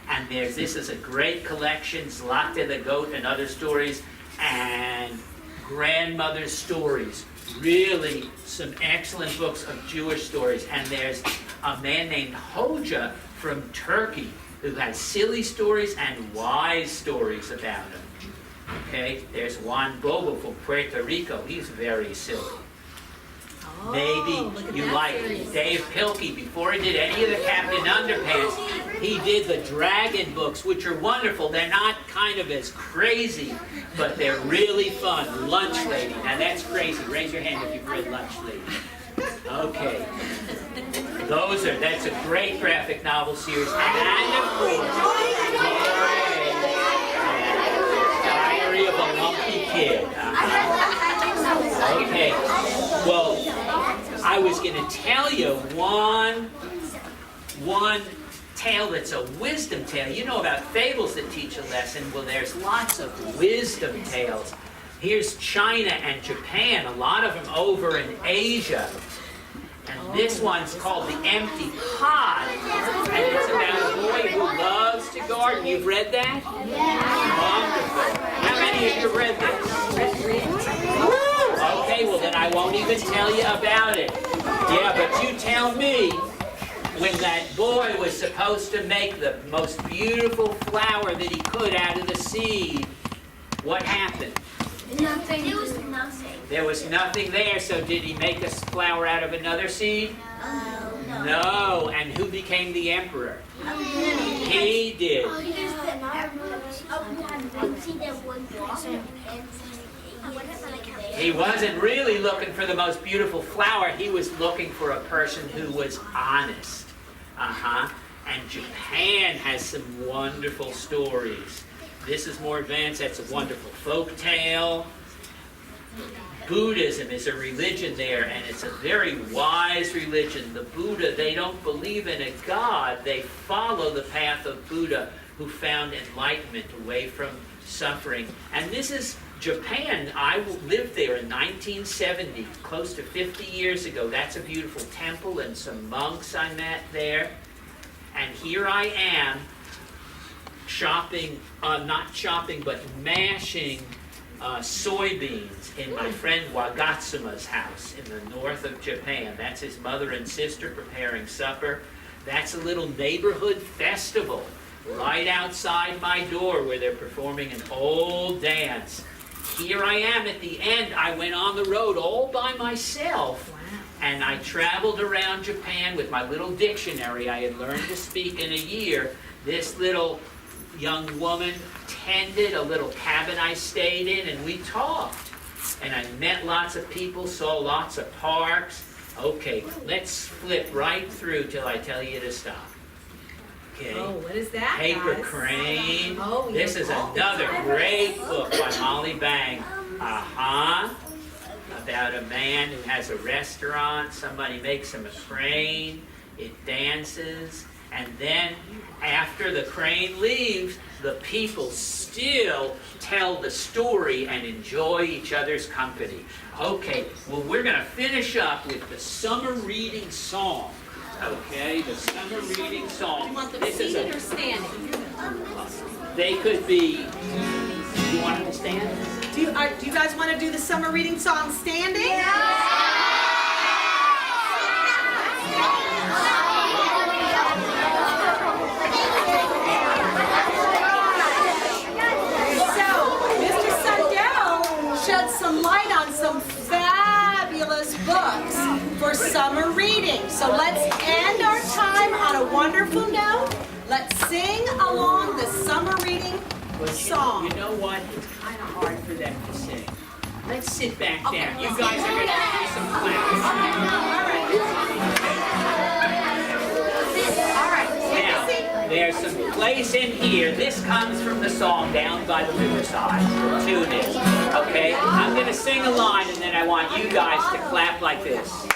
S1: And this is a great collection, Zlate the Goat and other stories, and grandmother's stories. Really some excellent books of Jewish stories. And there's a man named Hoja from Turkey who has silly stories and wise stories about him. Okay, there's Juan Bobo from Puerto Rico. He's very silly. Maybe you like Dave Pilkey. Before he did any of the Captain Underpants, he did the Dragon books, which are wonderful. They're not kind of as crazy, but they're really fun. Lunch Lady. Now that's crazy. Raise your hand if you've read Lunch Lady. Okay. That's a great graphic novel series. And of course, Diary of a Lumpy Kid. Okay. Well, I was going to tell you one tale that's a wisdom tale. You know about fables that teach a lesson. Well, there's lots of wisdom tales. Here's China and Japan, a lot of them over in Asia. And this one's called The Empty Pot. And it's about a boy who loves to garden. You've read that? Wonderful. How many of you read this? Okay, well then I won't even tell you about it. Yeah, but you tell me, when that boy was supposed to make the most beautiful flower that he could out of the seed, what happened?
S2: Nothing. There was nothing.
S1: There was nothing there, so did he make a flower out of another seed?
S2: No.
S1: No, and who became the emperor? He did. He wasn't really looking for the most beautiful flower. He was looking for a person who was honest. And Japan has some wonderful stories. This is more advanced. That's a wonderful folk tale. Buddhism is a religion there, and it's a very wise religion. The Buddha, they don't believe in a God. They follow the path of Buddha, who found enlightenment away from suffering. And this is Japan. I lived there in 1970, close to 50 years ago. That's a beautiful temple and some monks I met there. And here I am, mashing soybeans in my friend Wagatsuma's house in the north of Japan. That's his mother and sister preparing supper. That's a little neighborhood festival right outside my door where they're performing an old dance. Here I am at the end. I went on the road all by myself. And I traveled around Japan with my little dictionary I had learned to speak in a year. This little young woman tended a little cabin I stayed in, and we talked. And I met lots of people, saw lots of parks. Okay, let's flip right through till I tell you to stop. Okay.
S3: Oh, what is that,
S1: Paper
S3: guys?
S1: Crane.
S3: Oh,
S1: This is another great book by Molly Bang. About a man who has a restaurant. Somebody makes him a crane. It dances. And then after the crane leaves, the people still tell the story and enjoy each other's company. Okay, well, we're going to finish up with the summer reading song. Okay, the summer reading song.
S3: You want them seated or standing?
S1: They could be. You want them to stand?
S3: Do you guys want to do the summer reading song standing? Mr. Sundell shed some light on some fabulous books for summer reading. So let's end our time on a wonderful note. Let's sing along the summer reading song.
S1: You know what? It's kind of hard for them to sing. Let's sit back down. You guys are going to do some claps.
S3: All right.
S1: Now, there's some place in here. This comes from the song Down by the Riverside. Tune in. Okay? I'm going to sing a line, and then I want you guys to clap like this.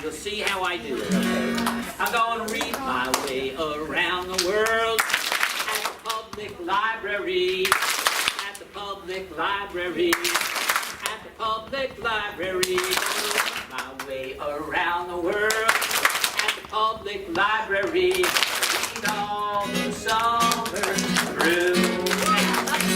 S1: You'll see how I do it. Okay? I'm going to read my way around the world at the public library. At the public library. At the public library. My way around the world. At the public library. Read all the summer through.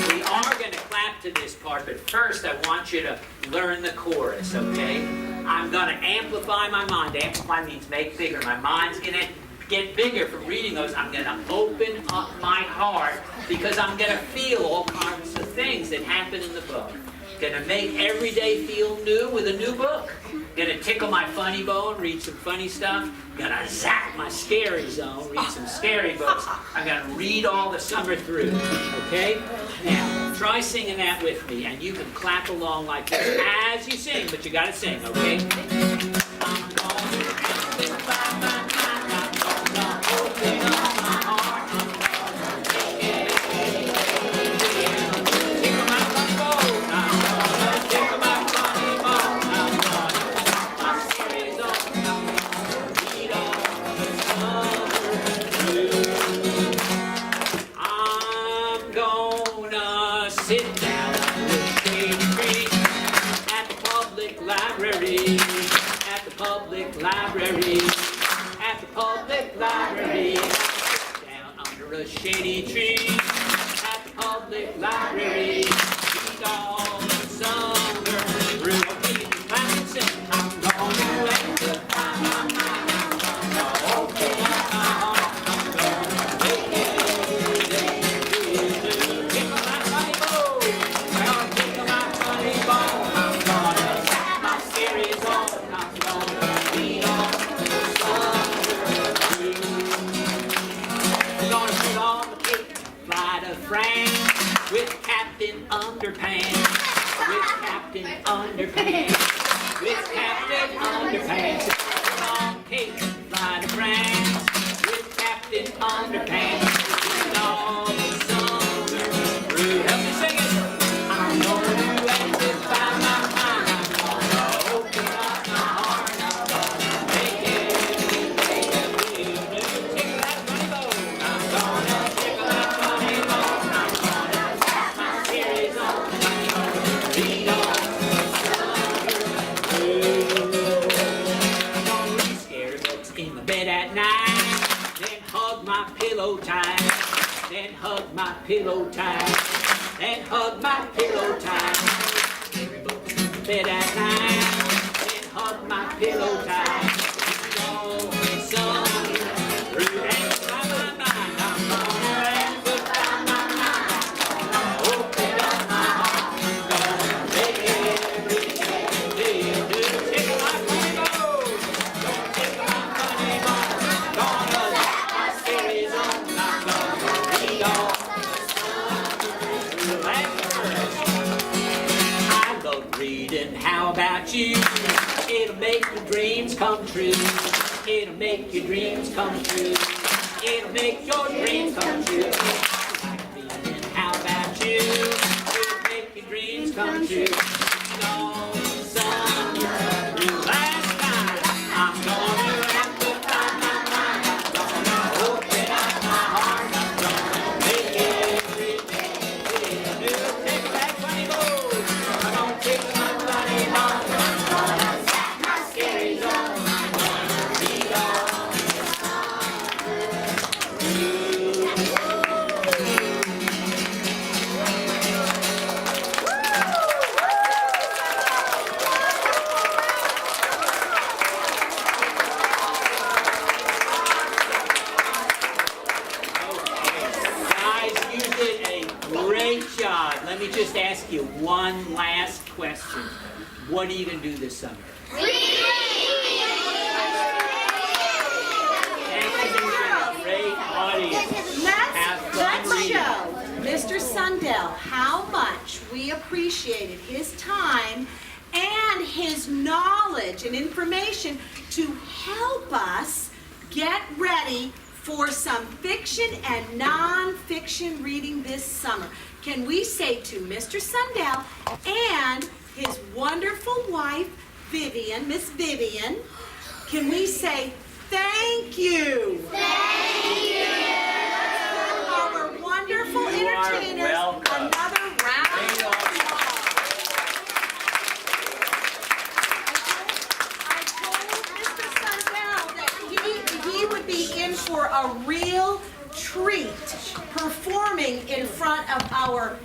S1: We are going to clap to this part, but first I want you to learn the chorus, okay? I'm going to amplify my mind. Amplify means make bigger. My mind's going to get bigger from reading those. I'm going to open up my heart because I'm going to feel all kinds of things that happen in the book. Going to make every day feel new with a new book. Going to tickle my funny bone, read some funny stuff. Going to zap my scary zone, read some scary books. I'm going to read all the summer through, okay? Now, try singing that with me, and you can clap along like this as you sing, but you got to sing, okay? I'm going to amplify my mind. I'm going to open up my heart. I'm going to tickle my funny bone. I'm going to tickle my funny bone. I'm going to my scary zone. I'm going to read all the summer through. I'm gonna sit down under the shady tree at the public library. At the public library. At the public library. Sit down under a shady tree at the public library. Read all the summer through. Okay, you can clap and sing. I'm gonna amplify my mind. I'm gonna open up my heart. I'm gonna make every day feel new. Tickle my funny bone. Gonna tickle my funny bone. I'm gonna zap my scary zone. I'm gonna read all the summer through. I'm gonna put on the cape, fly to France with Captain Underpants. With Captain Underpants. With Captain Underpants. Put on cape, fly to France with Captain Underpants. Read all the summer through. Help me sing it. I'm gonna amplify my mind. I'm gonna open up my heart. I'm gonna make every day feel new. Tickle that funny bone. I'm gonna tickle that funny bone. I'm gonna tap my scary zone. I'm gonna read all the summer through. I'm gonna read scary books in the bed at night. Then hug my pillow tight. Then hug my pillow tight. Then hug my pillow tight. Scary books in the bed at night. Then hug my pillow tight. Read all the summer through. Amplify my mind. I'm gonna amplify my mind. I'm gonna open up my heart. I'm gonna make every day feel new. Tickle my funny bone. Gonna tickle my funny bone. Gonna zap my scary zone. I'm gonna read all the summer through. I love reading. How about you? It'll make your dreams come true. It'll make your dreams come true. It'll make your dreams come true. I like reading. How about you? It'll make your dreams come true. Read all the summer through. Last time, I'm gonna amplify my mind. I'm gonna open up my heart. I'm gonna make every day feel new. Tickle that funny bone. I'm gonna tickle my funny bone. I'm gonna zap my scary zone. I'm gonna read all the summer through. Guys, you did a great job. Let me just ask you one last question. What are you going to do this summer? Thank you for a great audience. Have fun
S3: Let's
S1: reading.
S3: show Mr. Sundell how much we appreciated his time and his knowledge and information to help us get ready for some fiction and non-fiction reading this summer. Can we say to Mr. Sundell and his wonderful wife, Vivian, Miss Vivian, can we say thank you? Thank you! Our wonderful
S1: You are
S3: entertainers,
S1: welcome.
S3: another round a real treat performing in front of our